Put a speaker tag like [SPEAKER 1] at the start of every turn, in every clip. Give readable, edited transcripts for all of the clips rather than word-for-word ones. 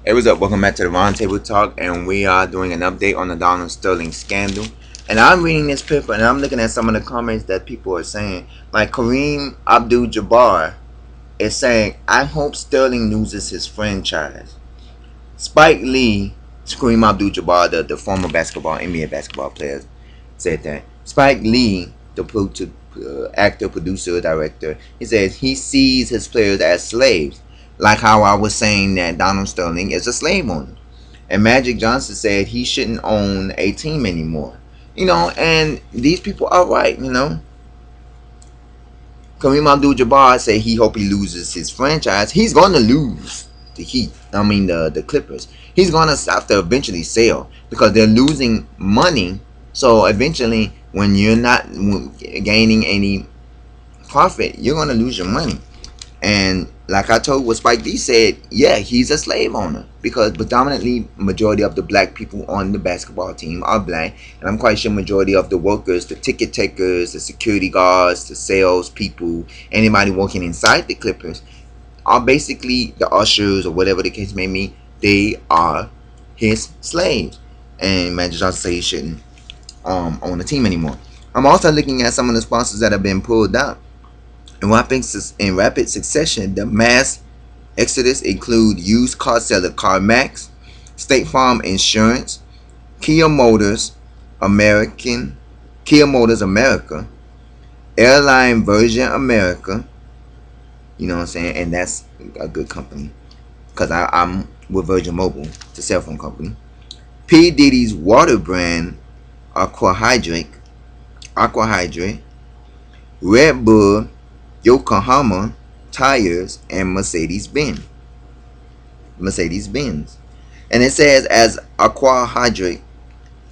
[SPEAKER 1] Hey, what's up? Welcome back to the Roundtable Talk, and we are doing an update on the Donald Sterling scandal. And I'm reading this paper, and I'm looking at some of the comments that people are saying. Like Kareem Abdul-Jabbar is saying, "I hope Sterling loses his franchise." Spike Lee, Kareem Abdul-Jabbar, the former NBA basketball player, said that. Spike Lee, the actor, producer, director, he says he sees his players as slaves, like how I was saying that Donald Sterling is a slave owner. And Magic Johnson said he shouldn't own a team anymore. And these people are right. Kareem Abdul-Jabbar said he hope he loses his franchise. He's going to lose the Heat. I mean the Clippers. He's going to have to eventually sell because they're losing money. So eventually, when you're not gaining any profit, you're going to lose your money. And like I told what Spike Lee said, yeah, he's a slave owner because predominantly majority of the black people on the basketball team are black, and I'm quite sure majority of the workers, the ticket takers, the security guards, the sales people, anybody working inside the Clippers are basically the ushers or whatever the case may be. They are his slaves, and Magic Johnson said he shouldn't own the team anymore. I'm also looking at some of the sponsors that have been pulled out. In rapid succession, the mass exodus include used car seller CarMax, State Farm Insurance, Kia Motors American, Kia Motors America, Airline Virgin America. You know what I'm saying? And that's a good company because I'm with Virgin Mobile, it's a cell phone company. P Diddy's water brand Aquahydrate, Aquahydrate, Red Bull, Yokohama Tires, and Mercedes-Benz. And it says, as Aquahydrate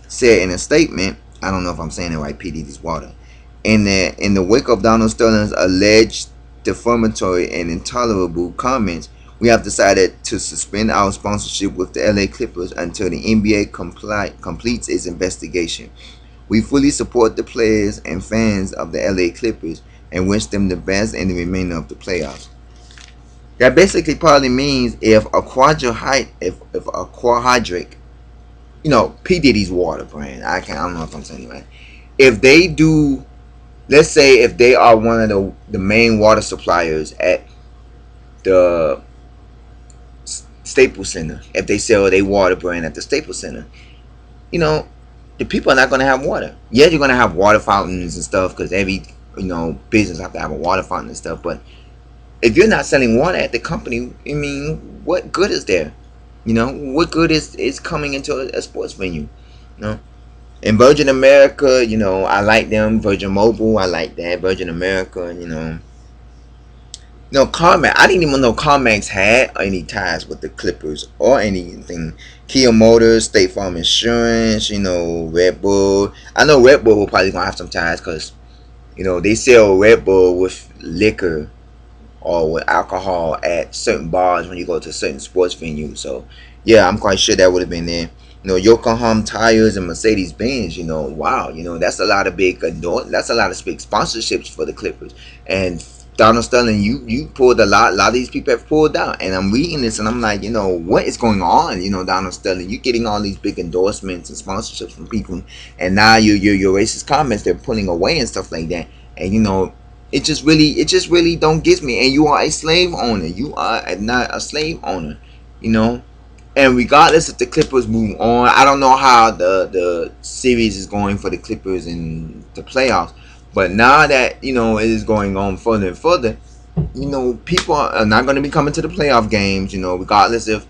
[SPEAKER 1] said in a statement, I don't know if I'm saying it right, PDD's water. In the wake of Donald Sterling's alleged defamatory and intolerable comments, we have decided to suspend our sponsorship with the LA Clippers until the NBA completes its investigation. We fully support the players and fans of the LA Clippers and wish them the best in the remainder of the playoffs. That basically probably means if a quadric, P Diddy's water brand. I don't know if I'm saying it right. If they do, let's say if they are one of the main water suppliers at the Staples Center, if they sell their water brand at the Staples Center, you know, the people are not going to have water. Yeah, you're going to have water fountains and stuff because every business have to have a water fountain and stuff. But if you're not selling water at the company, I mean, what good is there? What good is coming into a sports venue? In Virgin America, I like them. Virgin Mobile, I like that. Virgin America, CarMax. I didn't even know CarMax had any ties with the Clippers or anything. Kia Motors, State Farm Insurance, Red Bull. I know Red Bull will probably gonna have some ties because they sell Red Bull with liquor or with alcohol at certain bars when you go to certain sports venues. So yeah, I'm quite sure that would have been there. Yokohama Tires and Mercedes Benz. Wow, that's a lot of that's a lot of big sponsorships for the Clippers. And Donald Sterling, you pulled a lot. A lot of these people have pulled out, and I'm reading this, and I'm like, what is going on? Donald Sterling, you're getting all these big endorsements and sponsorships from people, and now your racist comments they're pulling away and stuff like that. And it just really don't get me. And you are a slave owner. You are not a slave owner. You know. And regardless if the Clippers move on, I don't know how the series is going for the Clippers in the playoffs. But now that it is going on further and further, people are not going to be coming to the playoff games. Regardless if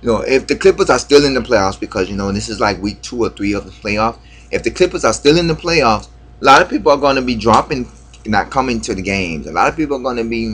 [SPEAKER 1] the Clippers are still in the playoffs, because this is like week 2 or 3 of the playoffs. If the Clippers are still in the playoffs, a lot of people are going to be dropping, not coming to the games. A lot of people are going to be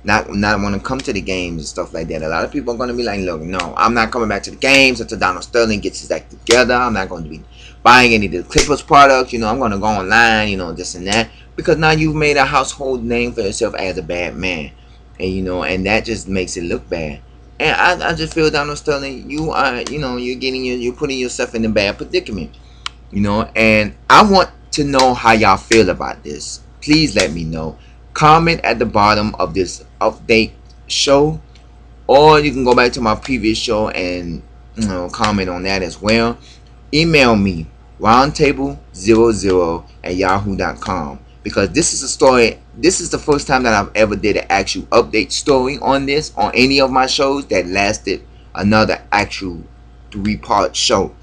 [SPEAKER 1] not want to come to the games and stuff like that. A lot of people are going to be like, look, no, I'm not coming back to the games until Donald Sterling gets his act together. I'm not going to be buying any of the Clippers products. I'm going to go online, this and that, because now you've made a household name for yourself as a bad man, and that just makes it look bad. And I just feel, Donald Sterling, you are, you're putting yourself in a bad predicament, and I want to know how y'all feel about this. Please let me know. Comment at the bottom of this update show, or you can go back to my previous show and comment on that as well. Email me roundtable00@yahoo.com, because this is a story. This is the first time that I've ever did an actual update story on this on any of my shows that lasted another actual 3-part show.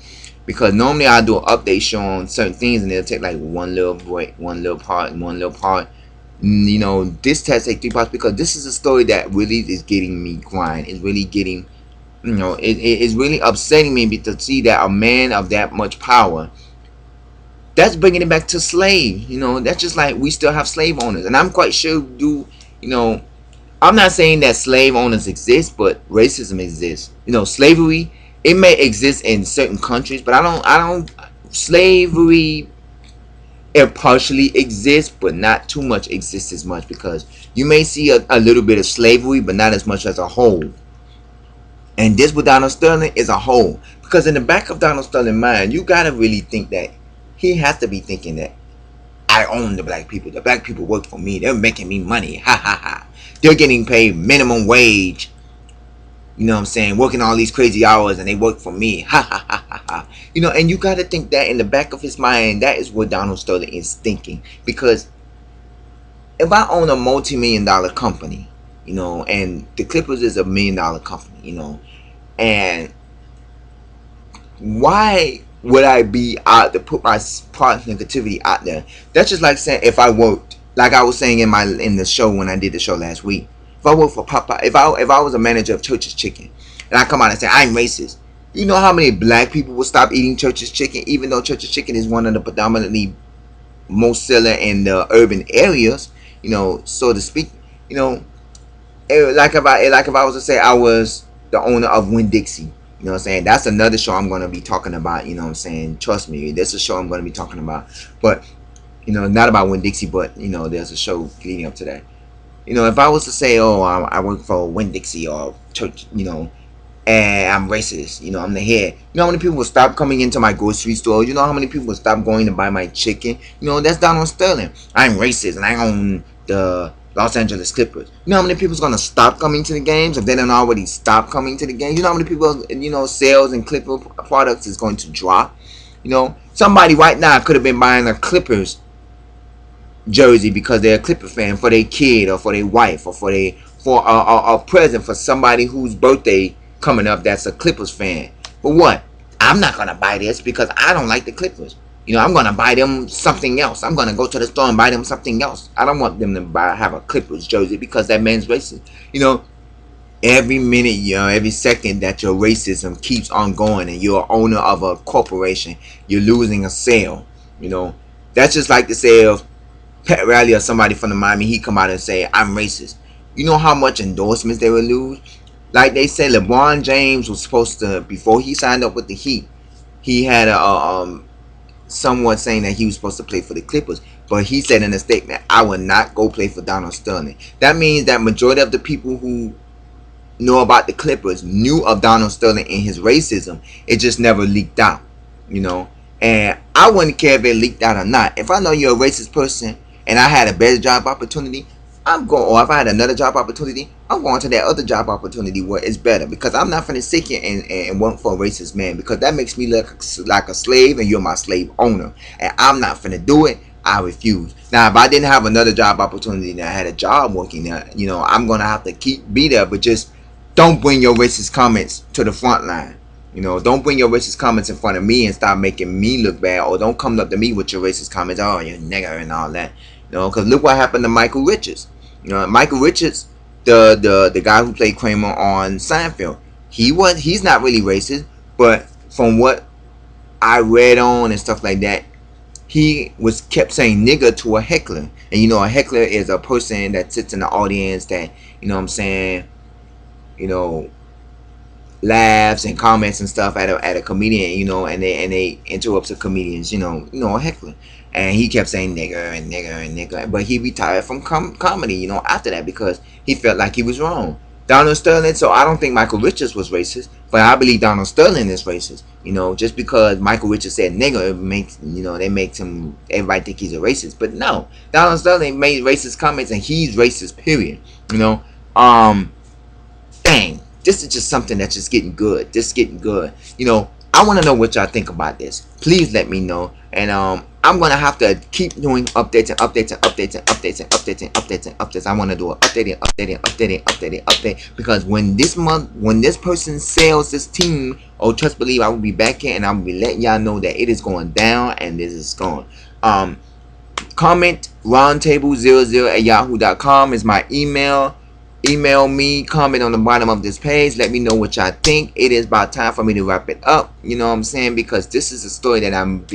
[SPEAKER 1] Because normally I do an update show on certain things and it'll take like one little break, one little part, and one little part. This test take 3 parts because this is a story that really is getting me crying. It's really getting, it's really upsetting me to see that a man of that much power, that's bringing it back to slave. That's just like we still have slave owners, and I'm quite sure I'm not saying that slave owners exist, but racism exists. Slavery, it may exist in certain countries, but I don't slavery, it partially exists, but not too much exists as much, because you may see a little bit of slavery, but not as much as a whole. And this with Donald Sterling is a whole, because in the back of Donald Sterling's mind, you gotta really think that he has to be thinking that I own the black people. The black people work for me. They're making me money. Ha ha ha. They're getting paid minimum wage. You know what I'm saying? Working all these crazy hours and they work for me. Ha ha ha ha ha. And you got to think that in the back of his mind, that is what Donald Sterling is thinking. Because if I own a multi-million-dollar company, and the Clippers is a $1 million company, and why would I be out to put my part negativity out there? That's just like saying if I worked, like I was saying in the show when I did the show last week. If I worked for Popeye, if I was a manager of Church's Chicken, and I come out and say I'm racist, you know how many black people will stop eating Church's Chicken, even though Church's Chicken is one of the predominantly most seller in the urban areas, so to speak. Like if I was to say I was the owner of Winn-Dixie, you know what I'm saying? That's another show I'm going to be talking about, you know what I'm saying? Trust me, that's a show I'm going to be talking about. But, not about Winn-Dixie, but, there's a show leading up to that. If I was to say, oh, I work for Winn-Dixie or Church, and I'm racist, I'm the head. You know how many people will stop coming into my grocery store? You know how many people will stop going to buy my chicken? That's Donald Sterling. I'm racist and I own the Los Angeles Clippers. You know how many people's gonna stop coming to the games if they don't already stop coming to the games? You know how many people, sales and Clipper products is going to drop? Somebody right now could have been buying a Clippers jersey because they're a Clipper fan for their kid or for their wife or for a present for somebody whose birthday coming up that's a Clippers fan. But what? I'm not gonna buy this because I don't like the Clippers. I'm gonna buy them something else. I'm gonna go to the store and buy them something else. I don't want them to have a Clippers jersey because that man's racist. Every minute, every second that your racism keeps on going and you're an owner of a corporation, you're losing a sale. That's just like to say if Pat Riley or somebody from the Miami Heat come out and say I'm racist. You know how much endorsements they will lose? Like they said, LeBron James was supposed to, before he signed up with the Heat, he had a somewhat saying that he was supposed to play for the Clippers, but he said in a statement, I will not go play for Donald Sterling. That means that majority of the people who know about the Clippers knew of Donald Sterling and his racism. It just never leaked out, and I wouldn't care if it leaked out or not. If I know you're a racist person and I had a better job opportunity, or if I had another job opportunity, I'm going to that other job opportunity where it's better, because I'm not finna sit here and work for a racist man, because that makes me look like a slave and you're my slave owner, and I'm not finna do it. I refuse. Now, if I didn't have another job opportunity and I had a job working there, I'm gonna have to be there, but just don't bring your racist comments to the front line. Don't bring your racist comments in front of me and start making me look bad, or don't come up to me with your racist comments. Oh, you're nigger and all that. Because look what happened to Michael Richards. Michael Richards, the guy who played Kramer on Seinfeld, he's not really racist, but from what I read on and stuff like that, he kept saying nigger to a heckler. And a heckler is a person that sits in the audience that, laughs and comments and stuff at a comedian, and they interrupts the comedians, a heckler. And he kept saying nigger and nigger and nigger, but he retired from comedy, after that, because he felt like he was wrong. Donald Sterling, so I don't think Michael Richards was racist, but I believe Donald Sterling is racist. Just because Michael Richards said nigger, it makes, they make him, everybody think he's a racist. But no, Donald Sterling made racist comments and he's racist, period. Dang, this is just something that's just getting good. Just getting good. You know, I want to know what y'all think about this. Please let me know. And I'm gonna have to keep doing updates and updates and updates and updates and updates and updates and updates. I want to do an update and update and update and update and update, because when this person sells this team, oh trust believe I will be back here and I will be letting y'all know that it is going down and this is going. Comment roundtable00@yahoo.com is my email. Email me, comment on the bottom of this page, let me know what y'all think. It is about time for me to wrap it up, you know what I'm saying, because this is a story that I'm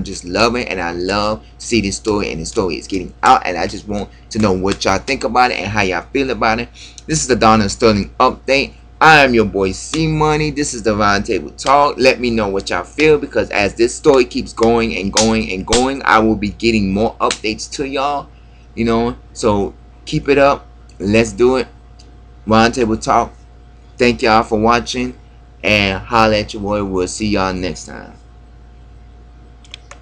[SPEAKER 1] just loving, and I love to see this story, and the story is getting out, and I just want to know what y'all think about it and how y'all feel about it. This is the Donald Sterling update. I am your boy C Money. This is the Roundtable Talk. Let me know what y'all feel, because as this story keeps going and going and going, I will be getting more updates to y'all, you know, so keep it up. Let's do it. Roundtable Talk. Thank y'all for watching, and holla at your boy. We'll see y'all next time.